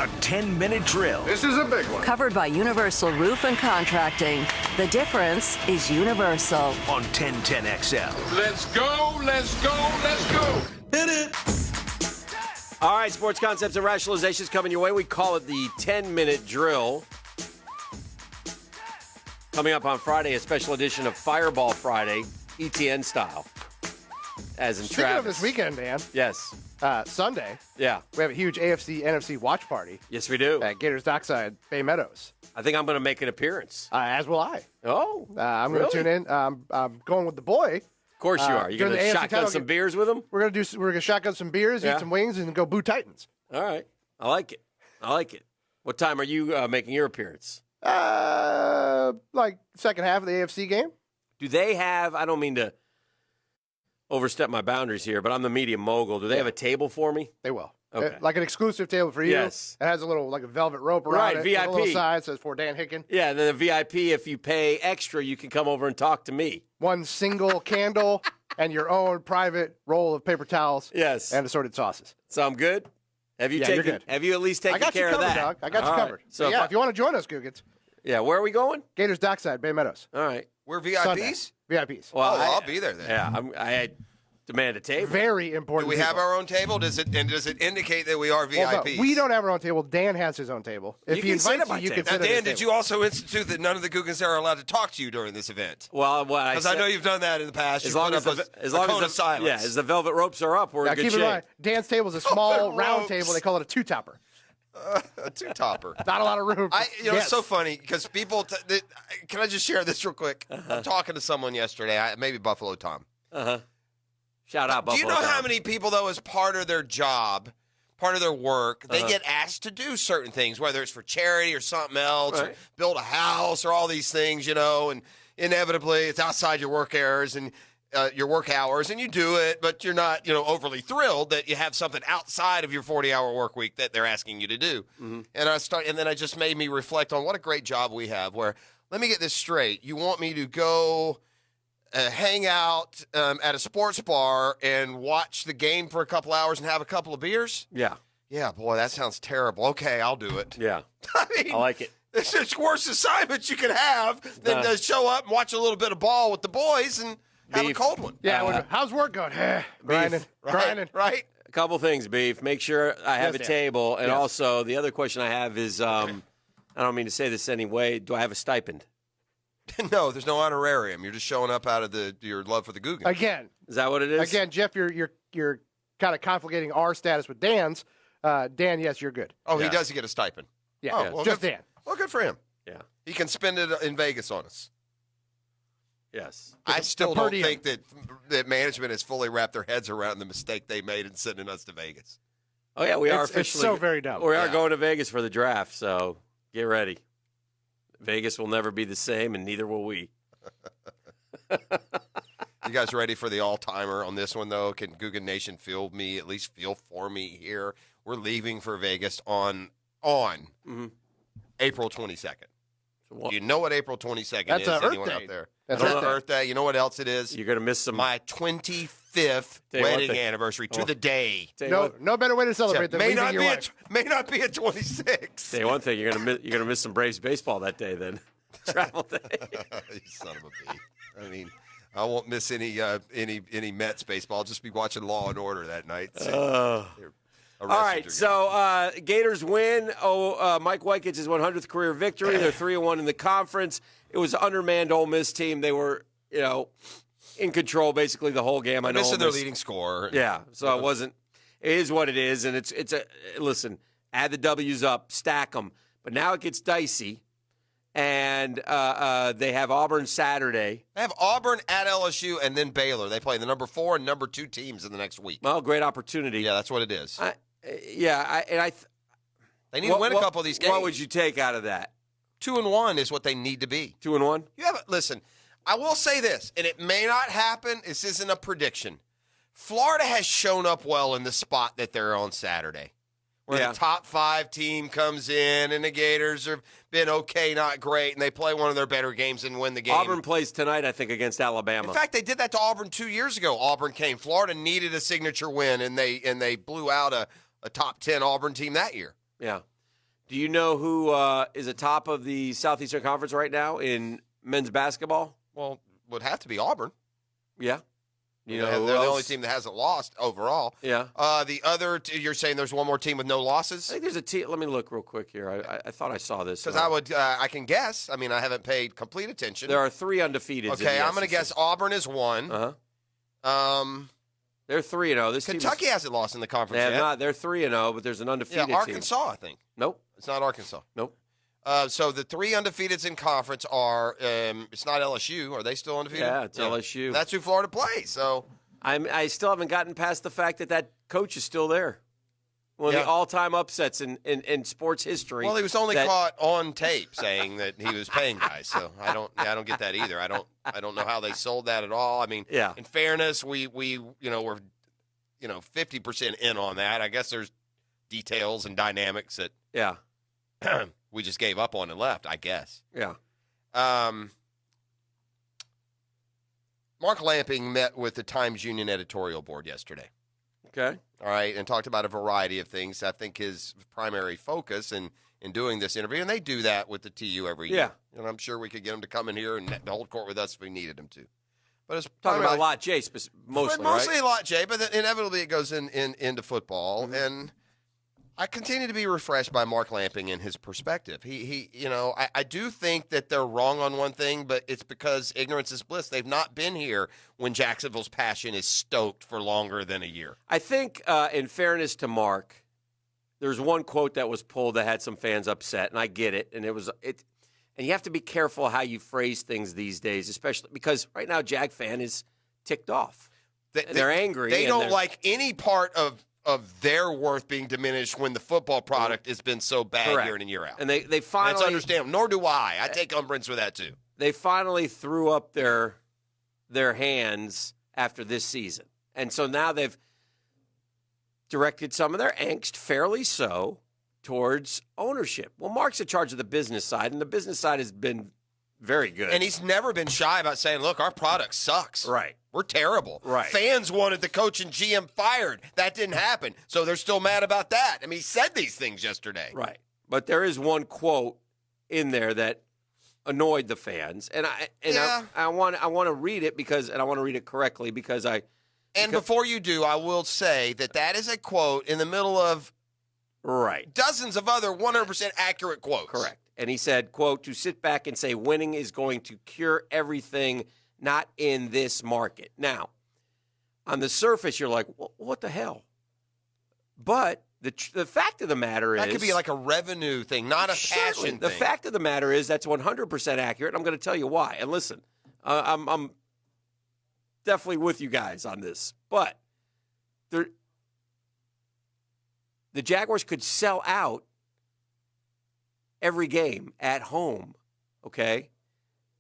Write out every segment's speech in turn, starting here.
The 10-minute drill. This is a big one. Covered by Universal Roof and Contracting. The difference is universal. On 1010XL. Let's go, let's go, let's go. Hit it. All right, sports concepts and rationalizations coming your way. We call it the 10-minute drill. Coming up on Friday, a special edition of Fireball Friday, ETN style. As in Speaking Travis. of this weekend, Dan. Yes. Sunday. Yeah. We have a huge AFC, NFC watch party. Yes, we do. At Gators Dockside, Bay Meadows. I think I'm going to make an appearance. As will I. Oh, I'm going to tune in. I'm going with the boy. Of course you are. You're going to shotgun some beers with him? We're going to shotgun some beers, eat some wings, and go boo Titans. All right. I like it. What time are you making your appearance? Like second half of the AFC game. Do they have, I don't mean to overstep my boundaries here, but I'm the media mogul. Do they have a table for me? They will. Okay. Like an exclusive table for you. Yes. It has a little, like a velvet rope around it. VIP. A little side says for Dan Hicken. Yeah, and then the VIP, if you pay extra, you can come over and talk to me. One single candle and your own private roll of paper towels. Yes. And assorted sauces. So I'm good? Have you you're good. Have you at least taken care of that? Dog. I got you covered. So yeah, if you want to join us, Googans. Yeah, where are we going? Gators Dockside, Bay Meadows. All right. We're VIPs? Sunday. VIPs. Well, I'll be there then. Yeah, I demand a table. Very important. Do we have our own table? Does it indicate that we are VIPs? Well, no, we don't have our own table. Dan has his own table. If he invites you, you can sit at his Dan, table. did you also institute that none of the Googans are allowed to talk to you during this event? Well, because I know you've done that in the past. As long as the velvet ropes are up, we're in good shape. Keep in mind, Dan's table is a small round table. They call it a two-topper. A two-topper. Not a lot of room. It's so funny because people. Can I just share this real quick? I'm talking to someone yesterday, maybe Buffalo Tom. Shout out, Buffalo. Do you know Tom. how many people, though, as part of their job, part of their work, they get asked to do certain things, whether it's for charity or something else, or build a house or all these things, and inevitably it's outside your work hours and your work hours, and you do it, but you're not, overly thrilled that you have something outside of your 40-hour work week that they're asking you to do. Mm-hmm. And then it just made me reflect on what a great job we have. Where, let me get this straight: you want me to go hang out at a sports bar and watch the game for a couple hours and have a couple of beers? Yeah. Yeah, boy, that sounds terrible. Okay, I'll do it. Yeah. I like it. It's the worst assignment you can have than to show up and watch a little bit of ball with the boys and have a cold one. Yeah, how's work going? Grinding. Right? A couple things, Beef. Make sure I have a table. And also, the other question I have is, I don't mean to say this anyway, do I have a stipend? No, there's no honorarium. You're just showing up out of your love for the Googans. Again. Is that what it is? Again, Jeff, you're kind of conflicating our status with Dan's. Dan, yes, you're good. Oh, he does get a stipend. Yeah, well, just Dan. Well, good for him. Yeah. He can spend it in Vegas on us. Yes. I still don't think that management has fully wrapped their heads around the mistake they made in sending us to Vegas. Oh, yeah, we are officially. It's so very dumb. We are going to Vegas for the draft, so get ready. Vegas will never be the same, and neither will we. You guys ready for the all-timer on this one, though? Can Googan Nation feel for me here? We're leaving for Vegas on April 22nd. Do you know what April 22nd is? Anyone out there? That's Earth Day. You know what else it is? You're going to miss some. My 25th wedding anniversary to the day. No better way to celebrate than leaving your wife. May not be at 26. Say one thing, you're gonna miss some Braves baseball that day. Then travel day. You son of a bee. I mean, I won't miss any Mets baseball. I'll just be watching Law and Order that night. All right, so Gators win. Mike Wykitt's his 100th career victory. They're 3-1 in the conference. It was an undermanned Ole Miss team. They were, in control basically the whole game. I know missing their leading scorer. Yeah, so it wasn't. It is what it is, and it's a listen. Add the W's up, stack them. But now it gets dicey, and they have Auburn Saturday. They have Auburn at LSU and then Baylor. They play the number 4 and number 2 teams in the next week. Well, great opportunity. Yeah, that's what it is. They need to win a couple of these games. What would you take out of that? 2-1 is what they need to be. 2-1. Listen. I will say this, and it may not happen. This isn't a prediction. Florida has shown up well in the spot that they're on Saturday, where the top 5 team comes in, and the Gators have been okay, not great, and they play one of their better games and win the game. Auburn plays tonight, I think, against Alabama. In fact, they did that to Auburn 2 years ago. Auburn came. Florida needed a signature win, and they blew out a top 10 Auburn team that year. Yeah. Do you know who is atop of the Southeastern Conference right now in men's basketball? Well, would have to be Auburn. Yeah. You know, they're who the else? only team that hasn't lost overall. Yeah. The other, you're saying there's one more team with no I losses? think there's a team. Let me look real quick here. I thought I saw this. Because I can guess. I mean, I haven't paid complete attention. There are 3 undefeated. Okay, I'm going to guess Auburn is one. Uh-huh. They're 3-0. This Kentucky hasn't lost in the conference They have yet. not. They're 3-0, but there's an undefeated team. Arkansas, I think. Nope. It's not Arkansas. Nope. So the 3 undefeateds in conference are. It's not LSU. Are they still undefeated? Yeah, it's LSU. That's who Florida plays. So I still haven't gotten past the fact that coach is still there. One of the all-time upsets in sports history. Well, he was only caught on tape saying that he was paying guys. So I don't get that either. I don't know how they sold that at all. I mean, in fairness, we were 50% in on that. I guess there's details and dynamics that we just gave up on and left, I guess. Yeah. Mark Lamping met with the Times Union editorial board yesterday. Okay. All right, and talked about a variety of things. I think his primary focus in doing this interview, and they do that with the TU every year. And I'm sure we could get him to come in here and hold court with us if we needed him to. But it's talking about Lot J mostly, right? Lot J, but then inevitably it goes into football. Mm-hmm. And I continue to be refreshed by Mark Lamping and his perspective. He I do think that they're wrong on one thing, but it's because ignorance is bliss. They've not been here when Jacksonville's passion is stoked for longer than a year. I think, in fairness to Mark, there's one quote that was pulled that had some fans upset, and I get it. And and you have to be careful how you phrase things these days, especially because right now Jag fan is ticked off. They're angry. They don't like any part of their worth being diminished when the football product has been so bad year in and year out. And they finally... That's understandable. Nor do I. I take umbrance with that, too. They finally threw up their hands after this season. And so now they've directed some of their angst, fairly so, towards ownership. Well, Mark's in charge of the business side, and the business side has been very good. And he's never been shy about saying, look, our product sucks. Right. We're terrible. Right. Fans wanted the coach and GM fired. That didn't happen. So they're still mad about that. I mean, he said these things yesterday. Right. But there is one quote in there that annoyed the fans. And I want to read it and I want to read it correctly because before you do, I will say that is a quote in the middle of dozens of other 100% accurate quotes. Correct. And he said, quote, to sit back and say winning is going to cure everything, not in this market. Now, on the surface, you're like, well, what the hell? But the fact of the matter is... That could be like a revenue thing, not a passion thing. The fact of the matter is that's 100% accurate. I'm going to tell you why. And listen, I'm definitely with you guys on this. But the Jaguars could sell out every game at home, okay?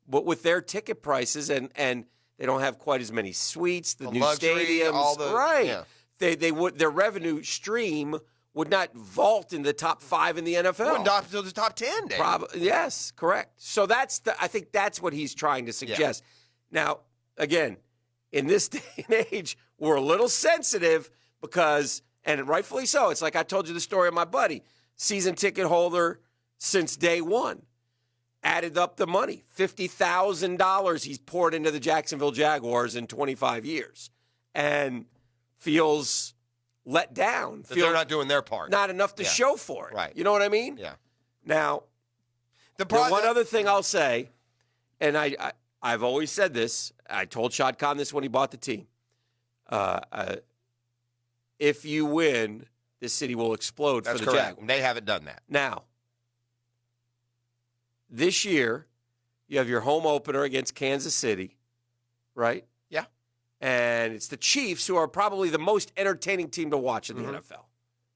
But with their ticket prices and they don't have quite as many suites, the new luxury, stadiums, yeah. They would their revenue stream would not vault in the top 5 in the NFL. Wouldn't drop to the top 10, Dave. Yes, correct. So I think that's what he's trying to suggest. Yeah. Now, again, in this day and age, we're a little sensitive because, and rightfully so, it's like I told you the story of my buddy, season ticket holder since day one. Added up the money, $50,000 he's poured into the Jacksonville Jaguars in 25 years, and feels let down. They're not doing their part. Not enough to show for it. Right. You know what I mean? Yeah. Now, the one other thing I'll say, and I've always said this, I told Shad Khan this when he bought the team. If you win, this city will explode for the Jaguars. They haven't done that. Now, this year, you have your home opener against Kansas City, right? Yeah. And it's the Chiefs, who are probably the most entertaining team to watch in the NFL.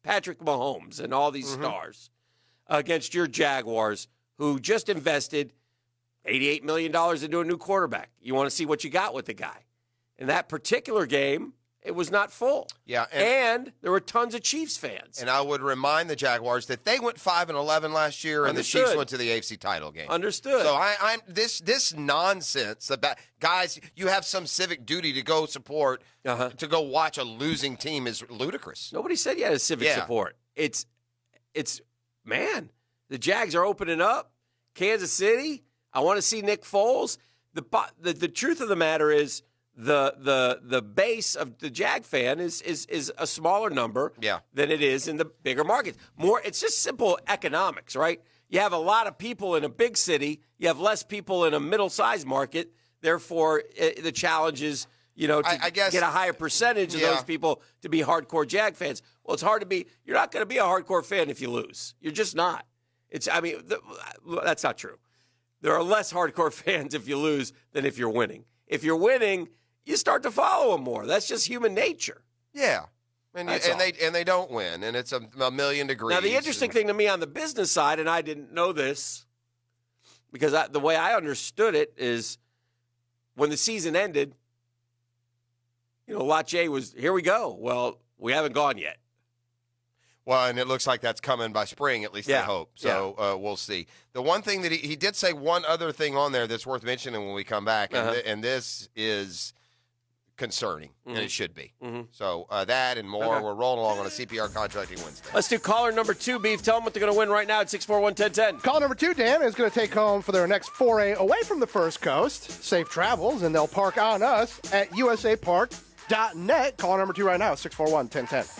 Patrick Mahomes and all these stars against your Jaguars, who just invested $88 million into a new quarterback. You want to see what you got with the guy. In that particular game, it was not full. Yeah, and there were tons of Chiefs fans. And I would remind the Jaguars that they went 5-11 last year, and the Chiefs went to the AFC title game. Understood. So I'm this nonsense about guys. You have some civic duty to go support, to go watch a losing team is ludicrous. Nobody said you had a civic support. It's man. The Jags are opening up. Kansas City, I want to see Nick Foles. The truth of the matter is the base of the Jag fan is a smaller number than it is in the bigger markets. It's just simple economics, right? You have a lot of people in a big city. You have less people in a middle-sized market. Therefore, the challenge is, I guess, get a higher percentage of those people to be hardcore Jag fans. Well, it's hard to be. You're not going to be a hardcore fan if you lose. You're just not. That's not true. There are less hardcore fans if you lose than if you're winning. If you're winning, you start to follow them more. That's just human nature. Yeah. And they don't win, and it's a million degrees. Now, the interesting thing to me on the business side, and I didn't know this, because the way I understood it is when the season ended, Lot J was, here we go. Well, we haven't gone yet. Well, and it looks like that's coming by spring, at least I hope. So we'll see. The one thing that he did say one other thing on there that's worth mentioning when we come back, and this is concerning, and it should be. So that and more. We're rolling along on a CPR Contracting Wednesday. Let's do caller number 2, Beef. Tell them what they're going to win right now at 641-1010. Caller number 2, Dan, is going to take home for their next foray away from the First Coast. Safe travels, and they'll park on us at usapark.net. Caller number 2 right now, 641-1010.